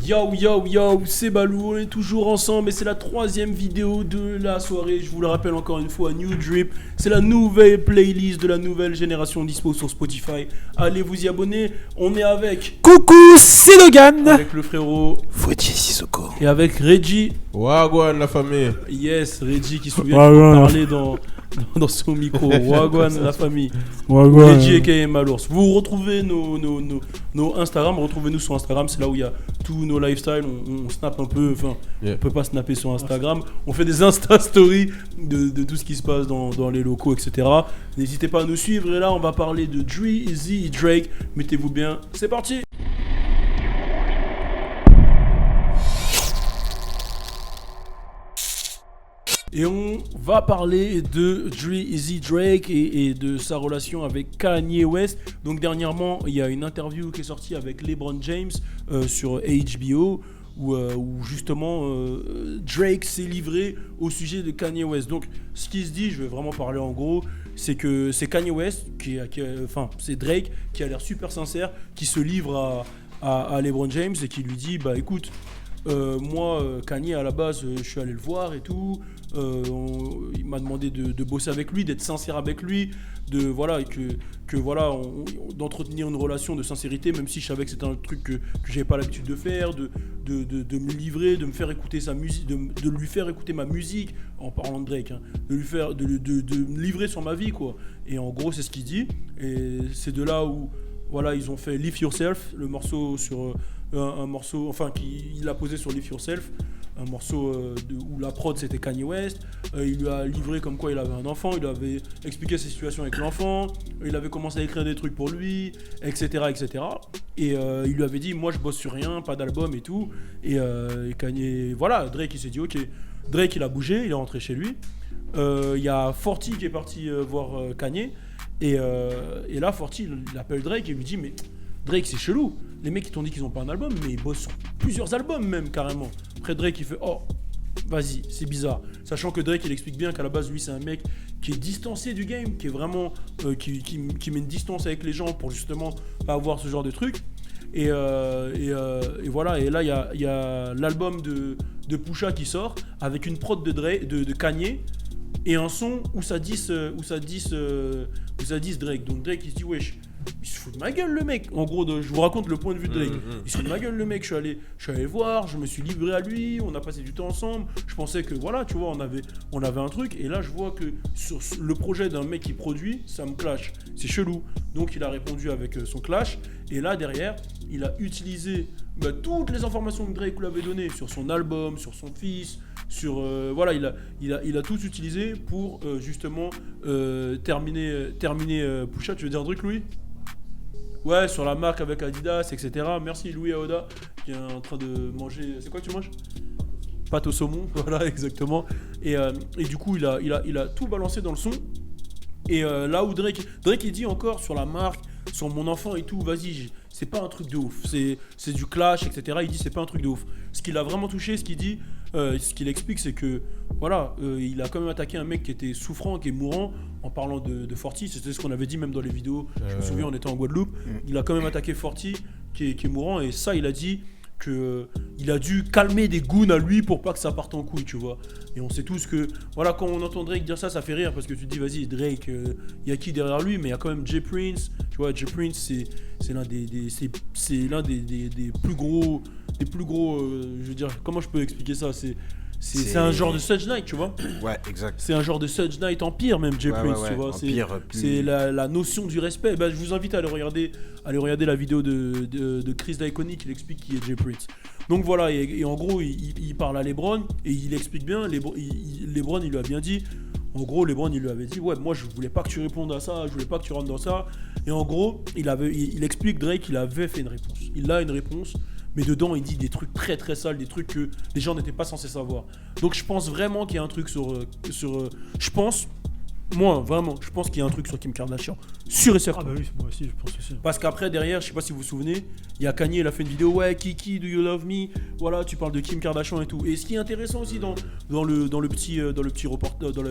Yo yo yo, c'est Balou, on est toujours ensemble et c'est la 3e vidéo de la soirée. Je vous le rappelle encore une fois, New Drip, c'est la nouvelle playlist de la nouvelle génération dispo sur Spotify. Allez vous y abonner, on est avec... Coucou, c'est Logan. Avec le frérot... Fouettier Sissoko. Et avec Reggie. Wagwan la famille. Yes, Reggie qui se souvient qu'il parlait dans son micro. Wagwan la famille. Reggie et Malours. Vous retrouvez nos Instagram, retrouvez-nous sur Instagram, c'est là où il y a tous nos lifestyles, on snap un peu, enfin on peut pas snapper sur Instagram, on fait des Insta Stories de tout ce qui se passe dans les locaux, etc. N'hésitez pas à nous suivre et là on va parler de Dre-Z et Drake, mettez-vous bien, c'est parti. Et on va parler de Dre-Z Drake et de sa relation avec Kanye West. Donc dernièrement, il y a une interview qui est sortie avec LeBron James sur HBO où justement Drake s'est livré au sujet de Kanye West. Donc ce qui se dit, je vais vraiment parler en gros, c'est que c'est Kanye West, c'est Drake qui a l'air super sincère, qui se livre à LeBron James et qui lui dit bah écoute, moi Kanye à la base je suis allé le voir et tout, il m'a demandé de bosser avec lui, d'être sincère avec lui, d'entretenir une relation de sincérité, même si je savais que c'était un truc que j'avais pas l'habitude de faire, de me livrer, de me faire écouter sa musique, de lui faire écouter ma musique, en parlant de Drake, hein, de me livrer sur ma vie quoi. Et en gros c'est ce qu'il dit, et c'est de là où voilà ils ont fait Live Yourself, le morceau sur un morceau, enfin qu'il a posé sur Live Yourself, un morceau où la prod c'était Kanye West. Il lui a livré comme quoi il avait un enfant, il lui avait expliqué sa situation avec l'enfant, il avait commencé à écrire des trucs pour lui, etc. Et il lui avait dit moi je bosse sur rien, pas d'album et tout. Et Kanye, voilà, Drake il s'est dit ok. Drake il a bougé, il est rentré chez lui. Il y a Forty qui est parti voir Kanye. Et là Forty il appelle Drake et lui dit mais Drake c'est chelou, les mecs ils t'ont dit qu'ils ont pas un album mais ils bossent sur plusieurs albums même carrément. Après Drake il fait oh vas-y c'est bizarre, sachant que Drake il explique bien qu'à la base lui c'est un mec qui est distancé du game, qui est vraiment qui met une distance avec les gens pour justement pas avoir ce genre de truc. Et voilà, et là il y a l'album de Pusha qui sort avec une prod de Kanye et un son où ça dit Drake. Donc Drake il se dit wesh, il se fout de ma gueule le mec. En gros, je vous raconte le point de vue de Drake. Il se fout de ma gueule le mec. Je suis allé le voir, je me suis livré à lui, on a passé du temps ensemble. Je pensais que voilà, tu vois, on avait un truc. Et là, je vois que sur le projet d'un mec qui produit, ça me clash. C'est chelou. Donc, il a répondu avec son clash. Et là, derrière, il a utilisé toutes les informations que Drake lui avait données sur son album, sur son fils, sur voilà, il a tout utilisé pour justement terminer Pusha. Tu veux dire un truc, Louis? Ouais, sur la marque avec Adidas, etc. Merci Louis Aoda qui est en train de manger. C'est quoi que tu manges? Pâte au saumon, voilà, exactement. Et du coup, il a tout balancé dans le son. Et là où Drake il dit encore sur la marque, sur mon enfant et tout, vas-y, c'est pas un truc de ouf. C'est du clash, etc. Il dit c'est pas un truc de ouf. Ce qu'il a vraiment touché, ce qu'il explique, c'est que voilà, il a quand même attaqué un mec qui était souffrant, qui est mourant, en parlant de Forty. C'était ce qu'on avait dit même dans les vidéos. Je me souviens, on était en Guadeloupe. Il a quand même attaqué Forty, qui est mourant, et ça, il a dit qu'il a dû calmer des goons à lui pour pas que ça parte en couille, tu vois. Et on sait tous que, voilà, quand on entend Drake dire ça, ça fait rire parce que tu te dis, vas-y, Drake, y a qui derrière lui? Mais il y a quand même Jay Prince, tu vois. Jay Prince, c'est l'un des plus gros, je veux dire, comment je peux expliquer ça? C'est un genre de Suge Knight, tu vois. Ouais, exact. C'est un genre de Suge Knight en pire, même Jay Prince, tu vois. C'est la notion du respect. Je vous invite à aller regarder la vidéo de Chris Daikoni qui explique qui est Jay Prince. Donc voilà, et en gros, il parle à LeBron et il explique bien. LeBron, il lui a bien dit. En gros, LeBron, il lui avait dit, ouais, moi, je voulais pas que tu répondes à ça, je voulais pas que tu rentres dans ça. Et en gros, il explique Drake qu'il avait fait une réponse. Il a une réponse. Mais dedans, il dit des trucs très très sales, des trucs que les gens n'étaient pas censés savoir. Donc je pense vraiment qu'il y a un truc je pense qu'il y a un truc sur Kim Kardashian. Sûr et certain. Ah bah oui, moi aussi, je pense aussi. Parce qu'après, derrière, je sais pas si vous vous souvenez, il y a Kanye, il a fait une vidéo, ouais, Kiki, do you love me? Voilà, tu parles de Kim Kardashian et tout. Et ce qui est intéressant aussi dans la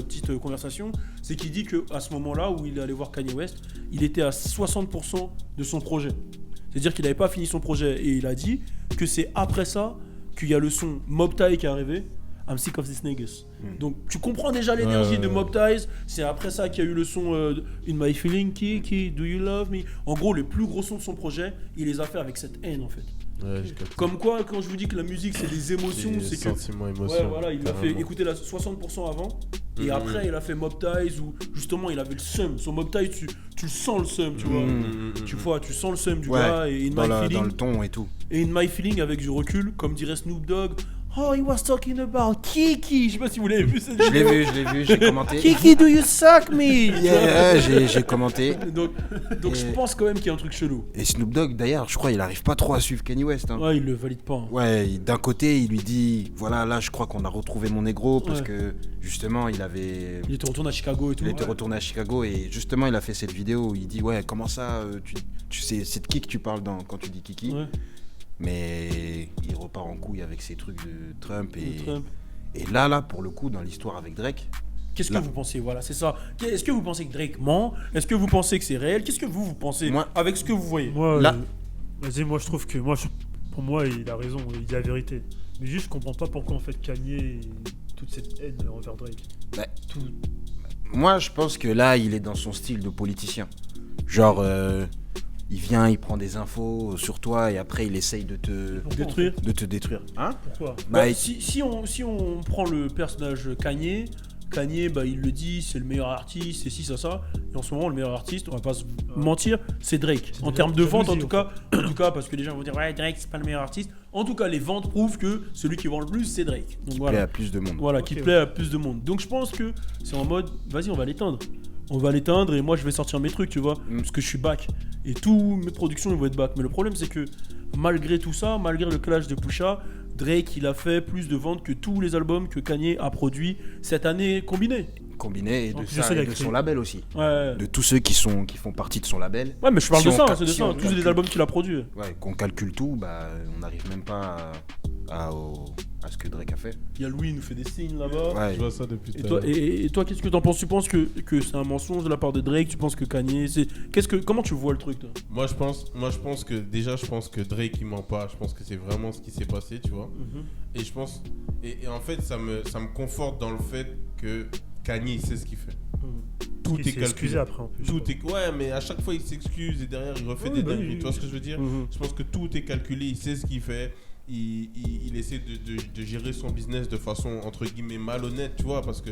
petite conversation, c'est qu'il dit qu'à ce moment-là où il est allé voir Kanye West, il était à 60% de son projet. C'est-à-dire qu'il n'avait pas fini son projet et il a dit que c'est après ça qu'il y a le son Mob Tie qui est arrivé. I'm sick of these niggas. Donc tu comprends déjà l'énergie de Mob Ties. C'est après ça qu'il y a eu le son In My Feeling, Kiki, Do You Love Me. En gros, les plus gros sons de son projet, il les a fait avec cette haine en fait. Ouais, Comme quoi, quand je vous dis que la musique c'est des émotions, c'est que. Sentiments, émotions. Ouais, voilà, il a fait écouter la 60% avant. Et après, il a fait Mob Ties où justement il avait le seum. Son Mob Ties, tu sens le seum, tu vois. Tu sens le seum du gars. Et dans le ton et tout. Et In My Feeling, avec du recul, comme dirait Snoop Dogg. Oh, he was talking about Kiki. Je sais pas si vous l'avez vu cette vidéo. Je l'ai vu, j'ai commenté. Kiki, do you suck me? Yeah, j'ai commenté. Donc je pense quand même qu'il y a un truc chelou. Et Snoop Dogg, d'ailleurs, je crois il arrive pas trop à suivre Kanye West. Hein. Ouais, il le valide pas. Ouais, d'un côté, il lui dit, voilà, là, je crois qu'on a retrouvé mon négro parce que justement, il était retourné à Chicago et tout. Il était retourné à Chicago et justement, il a fait cette vidéo où il dit, ouais, comment ça, tu sais, c'est de qui que tu parles quand tu dis Kiki. Ouais. Mais il repart en couille avec ses trucs de Trump. Et là, pour le coup, dans l'histoire avec Drake... Qu'est-ce que vous pensez? Voilà, c'est ça. Est-ce que vous pensez que Drake ment? Est-ce que vous pensez que c'est réel? Qu'est-ce que vous pensez avec ce que vous voyez? Moi, je trouve que... pour moi, il a raison, il dit la vérité. Mais juste, je comprends pas pourquoi, en fait, Kanye... toute cette haine envers Drake. Moi, je pense que là, il est dans son style de politicien. Genre... il vient, il prend des infos sur toi et après il essaye de te détruire. Hein? Pourquoi? Si on prend le personnage Kanye, il le dit, c'est le meilleur artiste, c'est ci, ça. Et en ce moment, le meilleur artiste, on va pas se mentir, c'est Drake. En termes de vente, en tout cas, parce que les gens vont dire ouais, Drake, c'est pas le meilleur artiste. En tout cas, les ventes prouvent que celui qui vend le plus, c'est Drake. Donc, qui plaît à plus de monde. Voilà, qui plaît à plus de monde. Donc je pense que c'est en mode, vas-y, on va l'éteindre. Et moi je vais sortir mes trucs, tu vois, parce que je suis back. Et toutes mes productions ils vont être back. Mais le problème c'est que malgré tout ça, malgré le clash de Pusha, Drake il a fait plus de ventes que tous les albums que Kanye a produits cette année combinés et de son label aussi. Ouais. De tous ceux qui font partie de son label. Ouais, mais je parle de ça, c'est de ça. Tous les albums qu'il a produits. Ouais, qu'on calcule tout, on n'arrive même pas à ce que Drake a fait. Il y a Louis, il nous fait des signes là-bas. Ouais. Je vois ça depuis tout à l'heure. Et toi, qu'est-ce que t'en penses? Tu penses que c'est un mensonge de la part de Drake? Tu penses que Kanye, comment tu vois le truc, toi? Moi, je pense que Drake, il ment pas. Je pense que c'est vraiment ce qui s'est passé, tu vois. Et je pense... Et en fait, ça me conforte dans le fait que Kanye, il sait ce qu'il fait. Tout est calculé. Après, en plus. Ouais, mais à chaque fois, il s'excuse et derrière, il refait des dingueries. Tu vois ce que je veux dire? Je pense que tout est calculé. Il sait ce qu'il fait. Il essaie de gérer son business de façon, entre guillemets, malhonnête, tu vois, parce que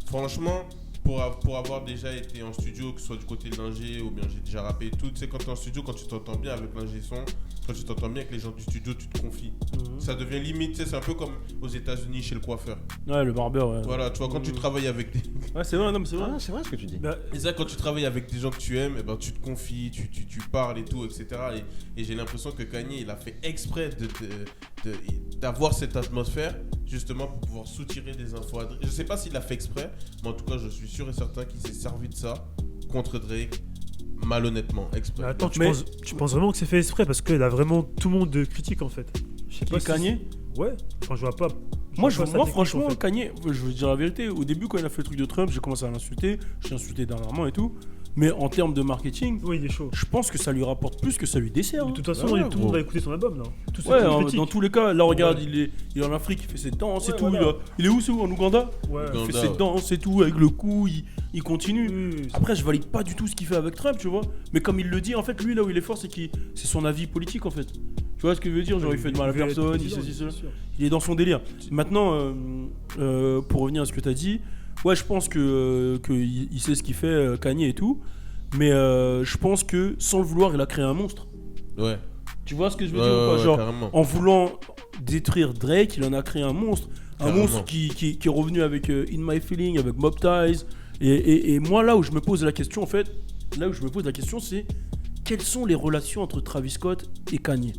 franchement, pour avoir déjà été en studio, que ce soit du côté de l'ingé ou bien j'ai déjà rappé et tout, tu sais, quand tu es en studio, quand tu t'entends bien avec l'ingé son, quand tu t'entends bien avec les gens du studio, tu te confies. Ça devient limite, tu sais, c'est un peu comme aux États-Unis chez le coiffeur. Ouais, le barbeur, ouais. Voilà, tu vois, quand tu travailles avec des... Ouais, c'est vrai, non, mais c'est vrai. Ah, c'est vrai ce que tu dis. Et ça, quand tu travailles avec des gens que tu aimes, tu te confies, tu parles et tout, etc. Et j'ai l'impression que Kanye, il a fait exprès d'avoir cette atmosphère, justement, pour pouvoir soutirer des infos à Drake. Je sais pas s'il l'a fait exprès, mais en tout cas, je suis sûr et certain qu'il s'est servi de ça contre Drake, malhonnêtement, exprès. Mais attends, tu penses vraiment que c'est fait exprès? Parce qu'il a vraiment tout le monde de critique, en fait. Je sais pas si Kanye? Ouais, enfin, je vois pas... Moi, franchement, en fait. Kanye, je veux dire la vérité, au début, quand il a fait le truc de Trump, j'ai commencé à l'insulter, j'ai insulté dernièrement et tout. Mais en termes de marketing, oui, il est chaud. Je pense que ça lui rapporte plus que ça lui dessert. De toute façon, tout le monde va écouter son album là. Dans tous les cas, là regarde, il est en Afrique, il fait ses danses et tout. Voilà. Il est où en Ouganda? Il fait ses danses et tout, avec le cou, il continue. Après, je valide pas du tout ce qu'il fait avec Trump, tu vois. Mais comme il le dit, en fait, lui là où il est fort, c'est son avis politique en fait. Tu vois ce que je veux dire? Genre, il fait de mal à personne, il est dans son délire. Maintenant, pour revenir à ce que t'as dit. Ouais, je pense qu'il sait ce qu'il fait, Kanye et tout. Mais je pense que sans le vouloir, il a créé un monstre. Ouais. Tu vois ce que je veux dire ou pas? Genre, carrément. En voulant détruire Drake, il en a créé un monstre. Un monstre qui est revenu avec In My Feeling, avec Mob Ties. Et moi, là où je me pose la question, en fait, c'est quelles sont les relations entre Travis Scott et Kanye?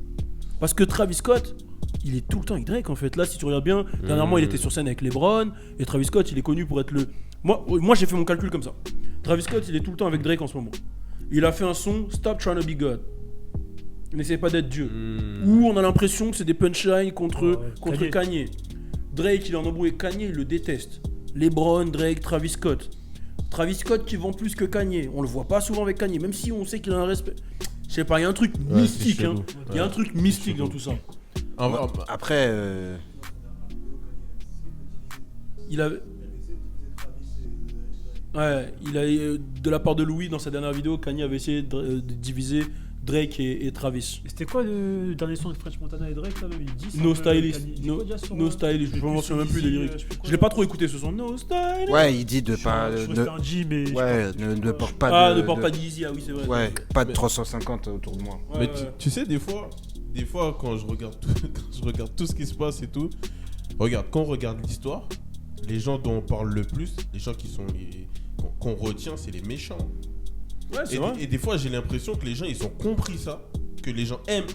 Parce que Travis Scott, il est tout le temps avec Drake en fait. Là, si tu regardes bien, dernièrement, il était sur scène avec LeBron. Et Travis Scott, il est connu pour être le... Moi, j'ai fait mon calcul comme ça. Travis Scott, il est tout le temps avec Drake en ce moment. Il a fait un son, Stop Trying to Be God. N'essaie pas d'être Dieu. Où on a l'impression que c'est des punchlines contre Kanye. Drake, il est en embrouille. Kanye, il le déteste. LeBron, Drake, Travis Scott. Travis Scott qui vend plus que Kanye. On le voit pas souvent avec Kanye, même si on sait qu'il a un respect. Je Je sais pas, il y a un truc Ouais, mystique, c'est hein. chelou. Il y a un truc mystique dans tout ça. Après, Il avait. Ouais, il a de la part de Louis dans sa dernière vidéo, Kanye avait essayé de diviser Drake et Travis. Et c'était quoi le dernier son de French Montana et Drake là même? Il dit ça, No Stylist, il dit no, quoi déjà sur, no Stylist, je m'en souviens même plus des lyrics. sais plus quoi, Je l'ai pas trop écouté ce son. No Stylist. ouais, il dit de Je pas. crois que c'était un G, mais. Ouais, ne porte pas de. Ah, ne porte pas d'Easy, ah oui, c'est vrai. Ouais, pas de Mais- 350 autour de moi. Ouais, Mais ouais. tu sais, des fois, quand je regarde tout ce qui se passe et tout, regarde, quand on regarde l'histoire, les gens dont on parle le plus, les gens qu'on retient, c'est les méchants. Ouais, c'est vrai. Et des fois, j'ai l'impression que les gens, ils ont compris ça, que les gens aiment.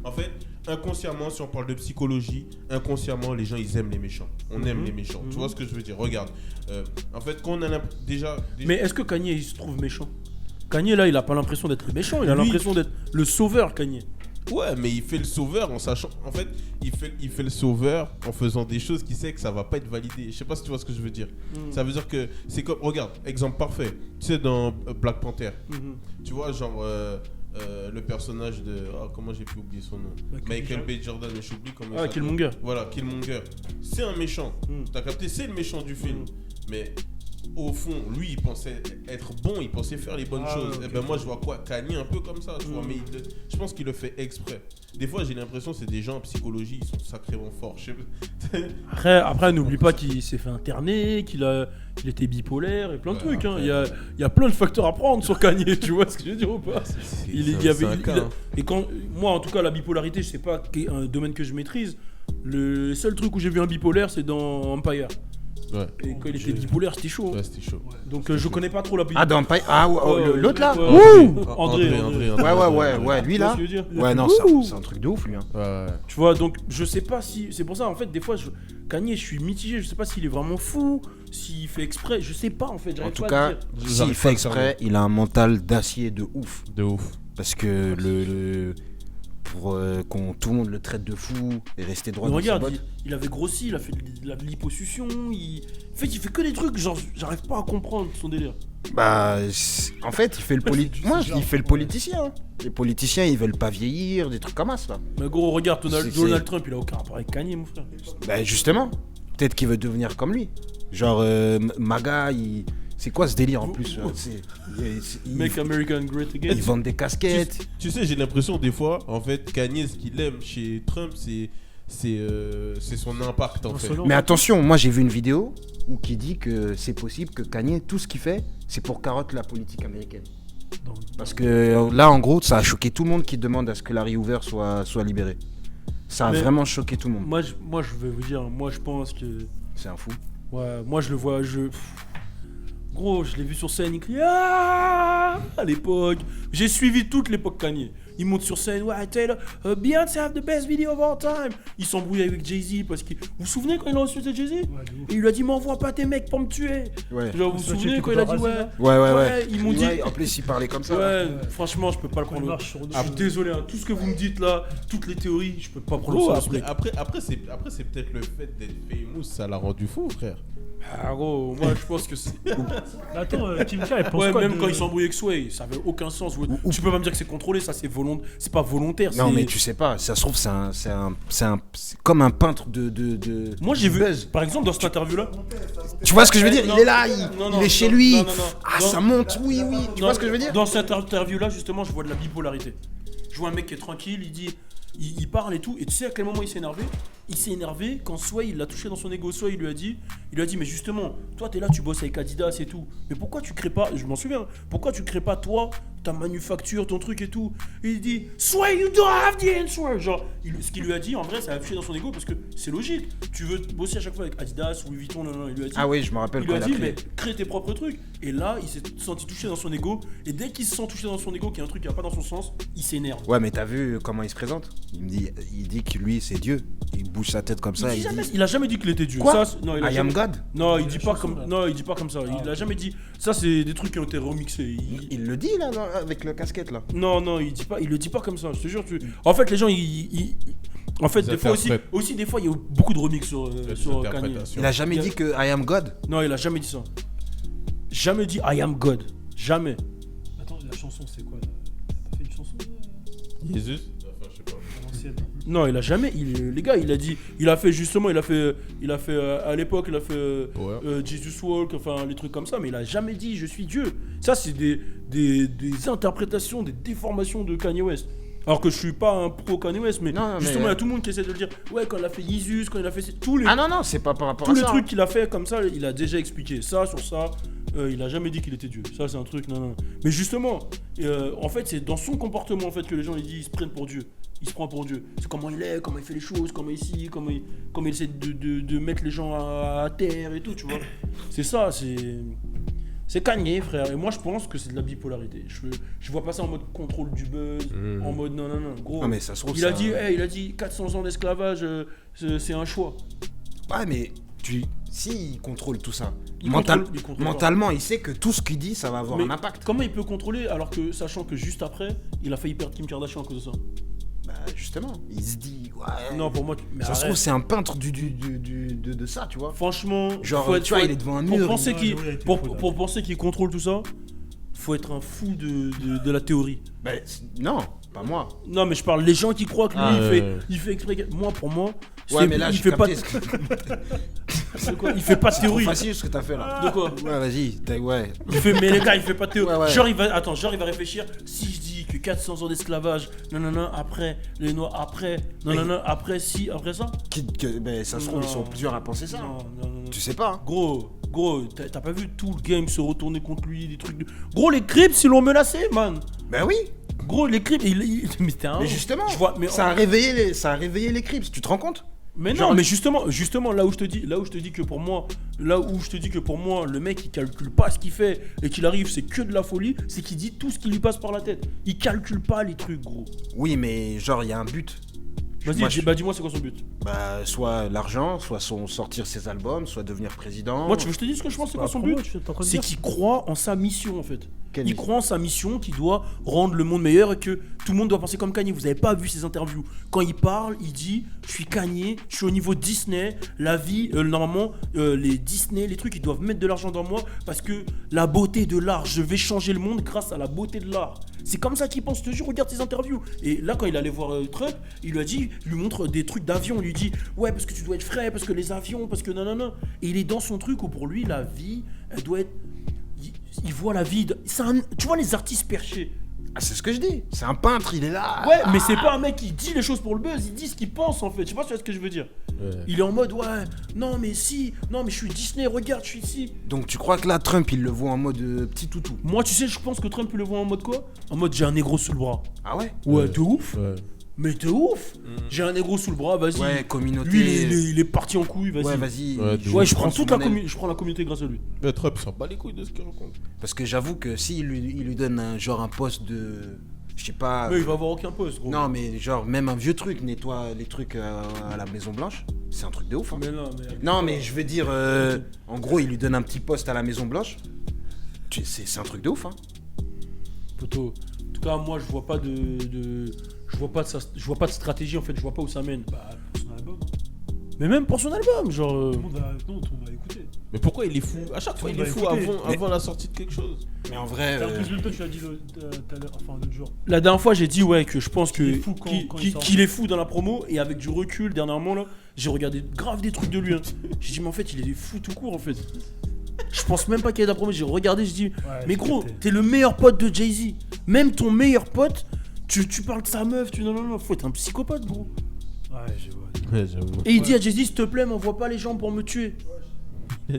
En fait, inconsciemment, si on parle de psychologie, inconsciemment, les gens, ils aiment les méchants. On aime les méchants. Tu vois ce que je veux dire? Regarde. En fait, quand on a déjà... Mais est-ce que Kanye il se trouve méchant? Kanye là, il a pas l'impression d'être méchant, il a Lui- l'impression d'être le sauveur, Kanye. Ouais, mais il fait le sauveur en sachant... En fait, il fait le sauveur en faisant des choses qu'il sait que ça va pas être validé. Je sais pas si tu vois ce que je veux dire. Ça veut dire que c'est comme... Regarde, exemple parfait. Tu sais, dans Black Panther, tu vois, genre... le personnage de... Ah, comment j'ai pu oublier son nom? Michael B. Jordan, mais j'oublie comment il Ah, s'appelle. Killmonger. Voilà, Killmonger. C'est un méchant. T'as capté? C'est le méchant du film. Mais au fond, lui, il pensait être bon, il pensait faire les bonnes choses. Ok, Et ben moi, je vois quoi? Kanye un peu comme ça, tu vois. Mais je pense qu'il le fait exprès. Des fois, j'ai l'impression que c'est des gens en psychologie, ils sont sacrément forts. Je sais pas. Après n'oublie pas qu'il s'est fait interner, qu'il était bipolaire et plein de Ouais, trucs. Hein. après- Il y a plein de facteurs à prendre sur Kanye, tu vois ce que je veux dire ou pas? Et quand moi, en tout cas, la bipolarité, je sais pas un domaine que je maîtrise. Le seul truc où j'ai vu un bipolaire, c'est dans Empire. Ouais. Et quand il était bipolaire, c'était chaud. Ouais, c'était chaud. Donc je connais pas trop la Ah, dans Empire. Ah, l'autre là? Ouais, Ouh. André. Ouais, lui Tu vois là. ce que je veux dire? Ouais, non, c'est un truc de ouf lui. Hein. Ouais. Tu vois, donc je sais pas si. C'est pour ça, en fait, des fois, Kanye, je suis mitigé. Je sais pas s'il est vraiment fou, s'il fait exprès. Je sais pas, en fait. En J'arrive tout pas cas, à dire. s'il J'arrive pas fait à le exprès, il a un mental d'acier de ouf. De ouf. Parce que pour qu'on tout le monde le traite de fou et rester droit Mais dans ses regarde, bottes. il avait grossi, il a fait de la liposuction. En fait, il fait que des trucs, genre, j'arrive pas à comprendre son délire. Bah, en fait, il fait le il fait le politicien. Hein. Les politiciens, ils veulent pas vieillir, des trucs comme ça. Mais gros, regarde, C'est- Donald Trump, il a aucun rapport avec Kanye, mon frère. Bah, justement, peut-être qu'il veut devenir comme lui. Genre, MAGA, c'est quoi ce délire en plus Make America Great Again. Ils vendent des casquettes. Tu sais, j'ai l'impression des fois, en fait, Kanye, ce qu'il aime chez Trump, c'est son impact en fait. Mais attention, moi j'ai vu une vidéo où qui dit que c'est possible que Kanye, tout ce qu'il fait, c'est pour carotte la politique américaine. Parce que là, en gros, ça a choqué tout le monde qui demande à ce que Larry Hoover soit libéré. Ça a Mais vraiment choqué tout le monde. Moi, je vais vous dire, moi, je pense que. C'est un fou. Ouais, moi, je le vois, Gros, je l'ai vu sur scène, il crie à l'époque. J'ai suivi toute l'époque Kanye. Il monte sur scène, ouais, Taylor, Beyoncé have the best video of all time. Il s'embrouille avec Jay-Z parce que. Vous vous souvenez quand il a insulté Jay-Z? Et il lui a dit, m'envoie pas tes mecs pour me tuer. Ouais. Genre, vous vous souvenez quand il a dit, ouais. Ouais. Ils m'ont dit. Ouais, en plus, il parlait comme ça. Ouais, franchement, je peux pas le Quand il prendre. marche sur Je suis désolé, hein, tout ce que vous me dites là, toutes les théories, je peux pas prendre Gros, ça. ce mec. après c'est peut-être le fait d'être famous, ça l'a rendu fou, frère. Ah gros, moi je pense que c'est. Attends, Kim K, elle pense Ouais, quoi même de- quand il s'embrouille avec Sway, ça avait aucun sens. Tu peux pas me dire que c'est contrôlé, ça c'est c'est pas volontaire. Non, c'est- mais tu sais pas, ça se trouve, c'est comme un peintre de Moi j'ai vu, buzz. par exemple dans cette interview là. Tu vois ce que je veux dire? Non, Il est là, non, il est chez non, lui. non. Ah, Dans- ça monte, oui. Tu vois ce que je veux dire? Dans cette interview là, justement, je vois de la bipolarité. Je vois un mec qui est tranquille, il dit. Il parle et tout, et tu sais à quel moment il s'est énervé? Il s'est énervé quand Sway il l'a touché dans son ego. Sway il lui a dit, mais justement, toi t'es là, tu bosses avec Adidas et tout, mais pourquoi tu crées pas, je m'en souviens, pourquoi tu crées pas toi, ta manufacture, ton truc et tout? Et il dit, Sway you don't have the answer. Genre, ce qu'il lui a dit en vrai, ça a touché dans son ego parce que c'est logique. Tu veux bosser à chaque fois avec Adidas, Louis Vuitton, non, il lui a dit. Ah oui, je me rappelle Il quand lui a il a dit, mais créé. crée tes propres trucs. Et là, il s'est senti touché dans son ego. Et dès qu'il se sent touché dans son ego, qu'il y a un truc qui va pas dans son sens, il s'énerve. Ouais, mais t'as vu comment il se présente? Il dit que lui c'est Dieu. Il bouge sa tête comme ça. Il a jamais dit qu'il était Dieu. Quoi? Non, il a I jamais- am God? Non, il dit pas comme. Non, il dit pas comme ça. Il a jamais dit. Ça, c'est des trucs qui ont été remixés. Il le dit là, avec le casquette là. Non, il dit pas. Il le dit pas comme ça. Je te jure. En fait, les gens, en fait, Ils des fois interprètent. aussi, des fois, il y a eu beaucoup de remix sur Kanye. Interprétation. Il a jamais dit que I am God? Non, il a jamais dit ça. Jamais dit I am God. Jamais. Attends, la chanson, c'est quoi là? T'as pas fait une chanson Jesus. Enfin, je sais pas. Non, il a jamais. Les gars, il a dit. Il a fait justement. Il a fait à l'époque, il a fait Jesus Walk, enfin les trucs comme ça. Mais il a jamais dit je suis Dieu. Ça, c'est des interprétations, des déformations de Kanye West. Alors que je suis pas un pro Kanye West, mais Non, justement, il mais- y a tout le monde qui essaie de le dire. Ouais, quand il a fait Jesus, quand il a fait tous les. Ah non, c'est pas par rapport Tous à les ça. trucs qu'il a fait comme ça, il a déjà expliqué. Ça, sur ça, il a jamais dit qu'il était Dieu. Ça, c'est un truc, non. Mais justement, en fait, c'est dans son comportement en fait, que les gens ils disent, ils se prennent pour Dieu. Il se prend pour Dieu. C'est comment il est, comment il fait les choses, comment il essaie de mettre les gens à terre et tout, tu vois. C'est ça, c'est Kanye, frère. Et moi, je pense que c'est de la bipolarité. Je vois pas ça en mode contrôle du buzz, en mode non, gros. Non, mais ça se trouve, il a dit 400 ans d'esclavage, c'est un choix. Ouais, mais s'il contrôle tout ça, Il contrôle pas. mentalement, il sait que tout ce qu'il dit, ça va avoir Mais un impact. comment il peut contrôler alors que, sachant que juste après, il a failli perdre Kim Kardashian à cause de ça? Bah, justement, il se dit, ouais. Non, pour moi, mais Ça se arrête. trouve, c'est un peintre de ça, tu vois. Franchement, Genre, faut être- tu vois, faut il est être- devant un pour mur. penser il- qu'il Ouais, ouais, pour, il faut, pour penser qu'il contrôle tout ça, faut être un fou de la théorie. Bah, non, pas moi. Non, mais je parle les gens qui croient que lui, Ah, il fait exprès. Moi, pour moi, Ouais, mais là, il je fait pas. capté ce que- C'est quoi, il fait pas de c'est trop théorie. facile ce que t'as fait là. De quoi? Ouais, vas-y, ouais. Mais les gars, il fait pas de théorie. Ouais. Genre, il va réfléchir. Si je dis que 400 ans d'esclavage, non, après, les Noirs, après, non, après, si, après ça. Ben, ça se trouve, Non. ils sont plusieurs à penser ça. Non. Tu sais pas. Hein. Gros, t'as pas vu tout le game se retourner contre lui, des trucs de. Gros, les Crips, ils l'ont menacé, man. Ben oui. Gros, les Crips, mais c'était un. Mais justement, je vois, mais ça a réveillé les Crips, tu te rends compte? Mais Genre, non, mais justement, là où je te dis que pour moi, le mec il calcule pas ce qu'il fait et qu'il arrive, c'est que de la folie, c'est qu'il dit tout ce qui lui passe par la tête. Il calcule pas les trucs, gros. Oui, mais genre, il y a un but. Moi, Vas-y, dis-moi c'est quoi son but. Bah, soit l'argent, soit sortir ses albums, soit devenir président. Moi, tu veux que je te dise ce que je pense, c'est quoi son Promo, but? tu es en train de C'est dire. qu'il croit en sa mission en fait. Quelle Il mission croit en sa mission qui doit rendre le monde meilleur et que tout le monde doit penser comme Kanye. Vous avez pas vu ses interviews. Quand il parle, il dit je suis Kanye, je suis au niveau Disney. La vie, normalement, les Disney, les trucs, ils doivent mettre de l'argent dans moi parce que la beauté de l'art, je vais changer le monde grâce à la beauté de l'art. C'est comme ça qu'il pense, je te jure, regarde ses interviews. Et là, quand il allait voir Trump, il lui a dit, il lui montre des trucs d'avion. Il lui dit ouais, parce que tu dois être frais, parce que les avions, parce que non. Et il est dans son truc où pour lui, la vie, elle doit être. Il voit la vie. Tu vois les artistes perchés. Ah, c'est ce que je dis. C'est un peintre, il est là. Ouais, mais c'est pas un mec qui dit les choses pour le buzz, il dit ce qu'il pense en fait. Je sais pas si tu vois ce que je veux dire. Il est en mode ouais, non mais je suis Disney, regarde, je suis ici. Donc tu crois que là, Trump, il le voit en mode petit toutou? Moi, tu sais, je pense que Trump il le voit en mode quoi? En mode j'ai un négro sous le bras. Ah ouais? Ouais, de ouf. Ouais. Mais de ouf. J'ai un négro sous le bras, vas-y. Ouais, communauté. Lui, il est parti en couille, vas-y. Ouais, vas-y. Ouais, Ouais, je prends toute je prends la communauté grâce à lui. Mais Trump, il s'en bat les couilles de ce qu'il raconte. Parce que j'avoue que s'il lui donne un poste de. Je sais pas. Mais il va avoir aucun poste, gros. Non, mais genre, même un vieux truc, nettoie les trucs à la Maison Blanche. C'est un truc de ouf. Hein. Mais non, mais. Non, mais je veux dire, en gros, il lui donne un petit poste à la Maison Blanche. C'est un truc de ouf. Hein. Poto. En tout cas, moi, je vois pas je vois pas de stratégie en fait, je vois pas où ça mène. Bah, pour son album. Hein. Mais même pour son album, genre. Tout le monde va écouter. Mais pourquoi il est fou? À chaque fois, il est fou avant la sortie de quelque chose. Mais en vrai. En plus, même toi, tu l'as dit tout à l'heure, enfin l'autre jour. La dernière fois, j'ai dit ouais que je pense Qu'il est fou quand il sort. qu'il est fou dans la promo et avec du recul dernièrement là, j'ai regardé grave des trucs de lui. Hein. J'ai dit mais en fait, il est fou tout court en fait. Je pense même pas qu'il y ait de la promo, j'ai regardé, je dis Ouais, mais j'ai gros, capté. t'es le meilleur pote de Jay-Z. Même ton meilleur pote, tu parles de sa meuf, non, faut être un psychopathe gros. Ouais, je vois. Ouais, j'avoue. Et il dit à Jay-Z s'il te plaît, m'envoie pas les gens pour me tuer. Je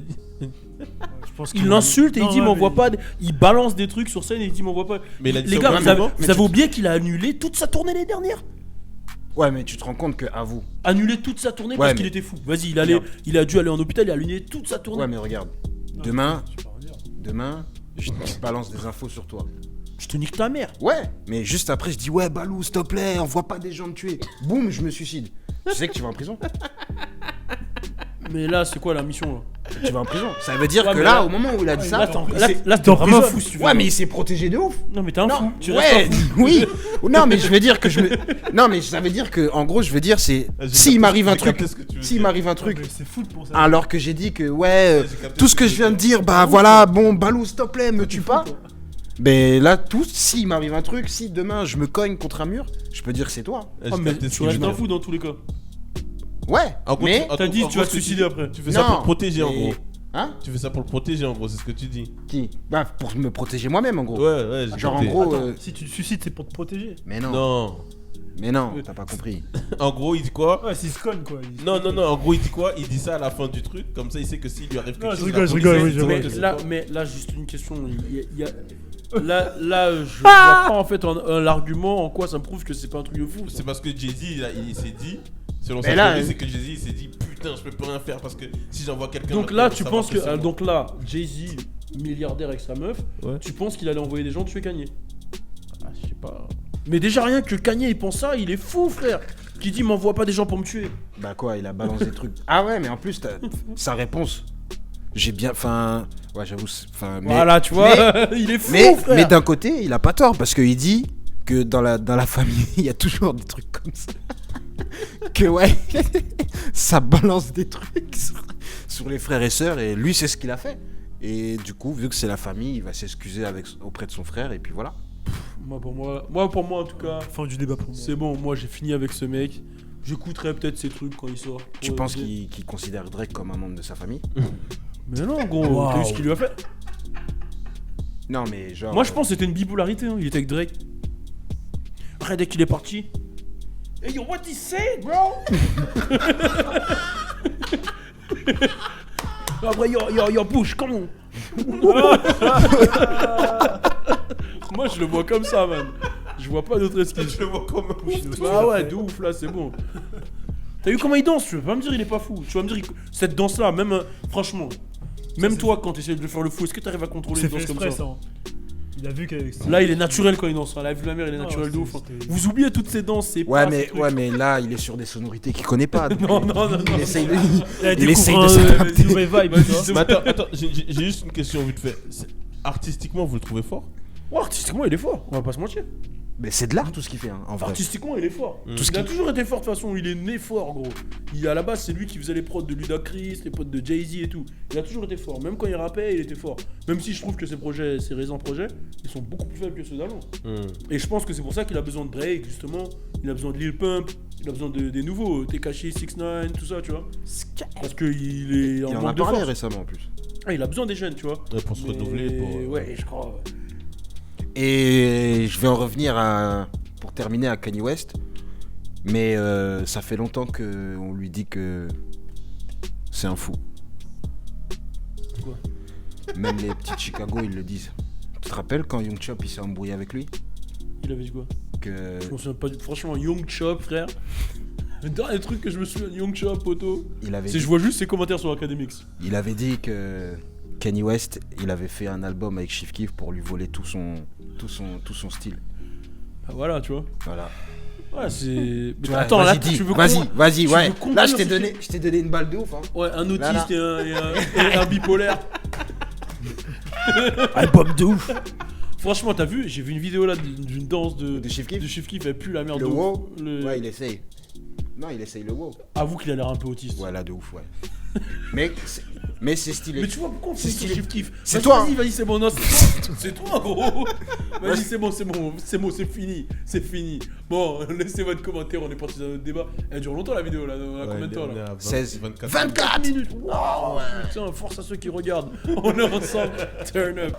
pense Il l'insulte et il Non, dit ouais, m'envoie mais- pas, il balance des trucs sur scène et il dit m'envoie pas. Mais il a dit Les ça gars, au vous même avez, moment. vous avez oublié qu'il a annulé toute sa tournée l'année dernière. Ouais, mais tu te rends compte que, à vous. Annulé toute sa tournée Ouais, parce mais- qu'il était fou. Vas-y, Regarde. il a dû aller en hôpital, il a annulé toute sa tournée. Ouais, mais regarde. Non, Demain, tu peux pas redire. je te balance des infos sur toi. Je te nique ta mère. Ouais, mais juste après, je dis ouais, Balou, s'il te plaît, envoie pas des gens me tuer. Boum, je me suicide. Tu sais que tu vas en prison. Mais là, c'est quoi la mission là? Tu vas en prison. Ça veut dire Ouais, que mais là, là- au moment où il a dit ça, Là, t'es il là, s'est- là, t'es en vraiment prison. fou si tu veux. Ouais, mais il s'est protégé de ouf. Non, mais t'es un Non, fou. Tu ouais, restes un fou. oui. Non, mais je veux dire que Non, mais ça veut dire que, en gros, je veux dire, c'est Ah, j'ai s'il capté- m'arrive un j'ai truc, capté ce que tu veux s'il dire. m'arrive un Ouais, truc, mais c'est fou pour ça. alors que j'ai dit que ouais, j'ai capté tout ce ce que que tu je viens de veux dire, bah voilà, bon, Balou, s'il te plaît, me tue pas. Mais là, tout, s'il m'arrive un truc, si demain je me cogne contre un mur, je peux dire que c'est toi. Ah, mais tu restes un fou dans tous les cas. Ouais, En gros, mais... T'as dit tu vas te suicider après. Tu fais ça pour te protéger en mais- gros. Hein? Tu fais ça pour le protéger en gros, c'est ce que tu dis. Qui? Bah, pour me protéger moi-même, en gros. Ouais, j'ai Genre, en capté. gros... Attends, si tu te suicides, c'est pour te protéger. Mais non, Non. mais non, t'as pas compris. En gros, il dit quoi? Ouais, s'il se cogne quoi. Non, en gros, il dit quoi? Il dit ça à la fin du truc, comme ça il sait que s'il lui arrive quelque Non, chose. je rigole, la je police, rigole, elle oui, sait je que vois. c'est Mais toi. là, juste une question. Là, je vois pas en fait l'argument en quoi ça me prouve que c'est pas un truc de fou. ça. C'est parce que Jay-Z, il s'est dit, selon Mais sa là, théorie, c'est que Jay-Z il s'est dit putain, je peux plus rien faire parce que si j'envoie quelqu'un. Donc maintenant, là, on tu va penses savoir que. c'est moi. Donc là, Jay-Z, milliardaire avec sa meuf, Ouais. tu penses qu'il allait envoyer des gens tuer Kanye. Ah, je sais pas. Mais déjà, rien que Kanye il pense ça, il est fou, frère. Qui dit m'envoie pas des gens pour me tuer. Bah quoi, il a balancé des trucs. Ah ouais, mais en plus, sa réponse, j'ai bien... Enfin... Ouais, j'avoue, enfin... mais- Voilà, tu vois, il est fou, Mais, frère. mais d'un côté, il a pas tort, parce qu'il dit que dans la famille, il y a toujours des trucs comme ça. Que ouais, ça balance des trucs sur les frères et sœurs, et lui, c'est ce qu'il a fait. Et du coup, vu que c'est la famille, il va s'excuser auprès de son frère, et puis voilà. Moi, pour moi, en tout cas, Fin du débat pour moi. c'est bon. Moi, j'ai fini avec ce mec. J'écouterai peut-être ses trucs quand il sort. Tu Ouais, penses ok. qu'il considère Drake comme un membre de sa famille? Mais non, gros, Waouh. t'as vu ce qu'il lui a fait. Non, mais genre... Moi, je pense que c'était une bipolarité. Hein. Il était avec Drake. Après, dès qu'il est parti. Hey yo, what he said, bro? Après, yo, push, come on. Moi, je le vois comme ça, man. Je vois pas d'autre excuse. Je le vois comme un push. Ah ouais, de ouf, là, c'est bon. T'as vu comment il danse? Tu vas pas me dire il est pas fou. Tu vas me dire, cette danse-là, même, franchement, même toi, quand tu essaies de faire le fou, est-ce que t'arrives à contrôler C'est une fait danse comme exprès ça? ça. Il a vu qu'avec ça. Là, il est naturel quand il danse. La vue de la mer, il est Non, naturel de ouf. c'était- Vous oubliez toutes ces danses, c'est Ouais, pas ces mais, trucs. ouais, mais là, il est sur des sonorités qu'il connaît pas. donc, Non, non, non, il non. essaye de... Il Il essaye de découvre s'adapter. une nouvelle vibe, tu vois. Mais attends, j'ai juste une question vite fait. Artistiquement, vous le trouvez fort? Ouais, artistiquement, il est fort. On va pas se mentir. Mais c'est de l'art tout ce qu'il fait, hein, en vrai. Artistiquement, il est fort. Mm. Tout ce Il a qui- toujours été fort de toute façon. Il est né fort, gros. À la base, c'est lui qui faisait les prods de Ludacris, les prods de Jay-Z et tout. Il a toujours été fort. Même quand il rappait, il était fort. Même si je trouve que ses récents projets, ils sont beaucoup plus faibles que ceux d'avant. Et je pense que c'est pour ça qu'il a besoin de Drake, justement. Il a besoin de Lil Pump. Il a besoin des nouveaux. Tekashi 6ix9ine, tout ça, tu vois. Parce qu'il est Il en en a manque de parlé force. récemment en plus. Ah, il a besoin des jeunes, tu vois. Ouais, pour se renouveler. Pour, Ouais, je crois. Et je vais en revenir pour terminer à Kanye West. Mais ça fait longtemps qu'on lui dit que c'est un fou. Quoi? Même les petits de Chicago, ils le disent. Tu te rappelles quand Young Chop il s'est embrouillé avec lui Il avait dit quoi? que... Je me souviens pas du... Franchement, Young Chop, frère. Le dernier truc que je me souviens de Young Chop, poteau, il avait c'est je vois juste ses commentaires sur Academics. Il avait dit que Kanye West, il avait fait un album avec Chief Keef pour lui voler tout son style. Bah voilà, tu vois. Voilà. Ouais, c'est. Mais Tu vois, attends, là, vas-y, dis, tu veux vas-y, tu ouais. veux conclure Là, je t'ai ce donné une balle de ouf. Hein. Ouais, un autiste Voilà. et un bipolaire. Album de ouf. Franchement, t'as vu? J'ai vu une vidéo là d'une danse De Chief Keef de Chief Keef, elle pue la merde Le de ouf. wow Le- Ouais, il essaye. Non, il essaye le wow. Avoue qu'il a l'air un peu autiste. Ouais, là, de ouf, ouais. mais c'est stylé. Mais tu vois pourquoi on fait C'est sur stylé. Chief Keef? C'est Vas-y, toi, Vas-y, c'est bon, non, c'est toi. C'est toi, gros. Vas-y, c'est bon, c'est fini. C'est fini. Bon, laissez votre commentaire, on est parti dans notre débat. Elle dure longtemps la vidéo là, on a combien de temps là? 16, 24. 24 minutes. Waouh, putain, force à ceux qui regardent. On est ensemble. Turn up.